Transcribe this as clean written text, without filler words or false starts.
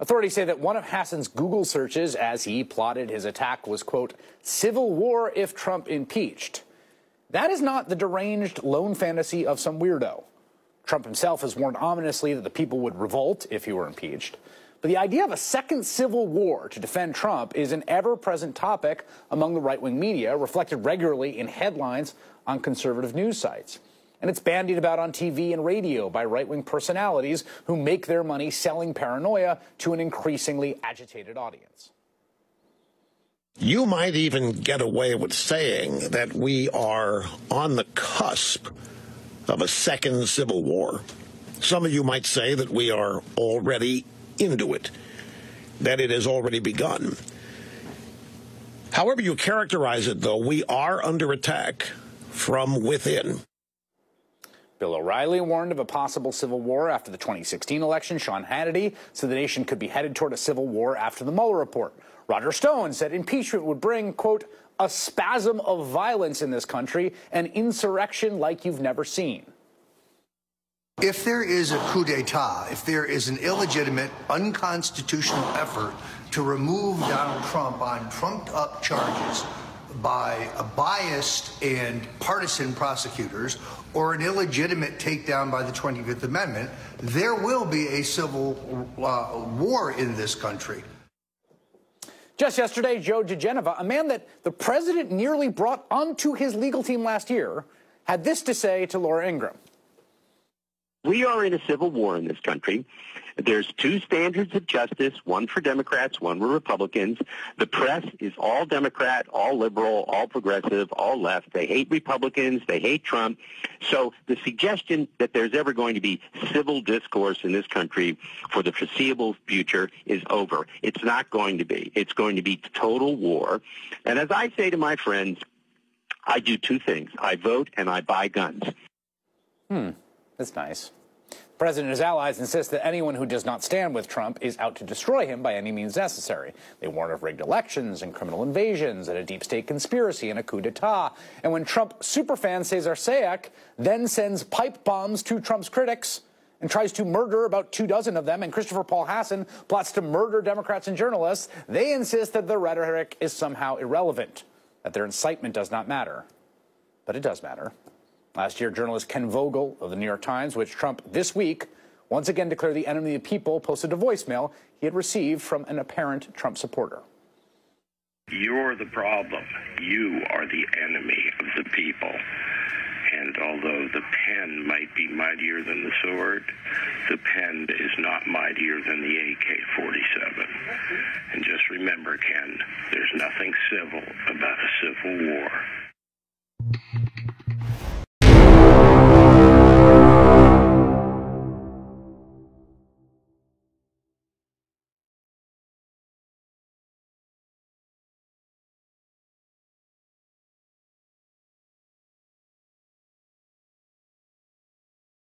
Authorities say that one of Hassan's Google searches as he plotted his attack was, quote, "civil war if Trump impeached." That is not the deranged lone fantasy of some weirdo. Trump himself has warned ominously that the people would revolt if he were impeached. But the idea of a second civil war to defend Trump is an ever-present topic among the right-wing media, reflected regularly in headlines on conservative news sites. And it's bandied about on TV and radio by right-wing personalities who make their money selling paranoia to an increasingly agitated audience. You might even get away with saying that we are on the cusp of a second civil war. Some of you might say that we are already into it, that it has already begun. However you characterize it, though, we are under attack from within. Bill O'Reilly warned of a possible civil war after the 2016 election. Sean Hannity said the nation could be headed toward a civil war after the Mueller report. Roger Stone said impeachment would bring, quote, "a spasm of violence in this country, an insurrection like you've never seen." If there is a coup d'etat, if there is an illegitimate, unconstitutional effort to remove Donald Trump on trumped-up charges by a biased and partisan prosecutors, or an illegitimate takedown by the 25th Amendment, there will be a civil war in this country. Just yesterday, Joe Concha, a man that the president nearly brought onto his legal team last year, had this to say to Laura Ingraham. We are in a civil war in this country. There's two standards of justice, one for Democrats, one for Republicans. The press is all Democrat, all liberal, all progressive, all left. They hate Republicans. They hate Trump. So the suggestion that there's ever going to be civil discourse in this country for the foreseeable future is over. It's not going to be. It's going to be total war. And as I say to my friends, I do two things. I vote and I buy guns. That's nice. The president and his allies insist that anyone who does not stand with Trump is out to destroy him by any means necessary. They warn of rigged elections and criminal invasions and a deep state conspiracy and a coup d'etat. And when Trump superfan Cesar Sayak then sends pipe bombs to Trump's critics and tries to murder about 24 of them, and Christopher Paul Hassan plots to murder Democrats and journalists, they insist that the rhetoric is somehow irrelevant, that their incitement does not matter. But it does matter. Last year, journalist Ken Vogel of the New York Times, which Trump this week once again declared the enemy of the people, posted a voicemail he had received from an apparent Trump supporter. You're the problem. You are the enemy of the people. And although the pen might be mightier than the sword, the pen is not mightier than the AK-47. And just remember, Ken, there's nothing civil about a civil war.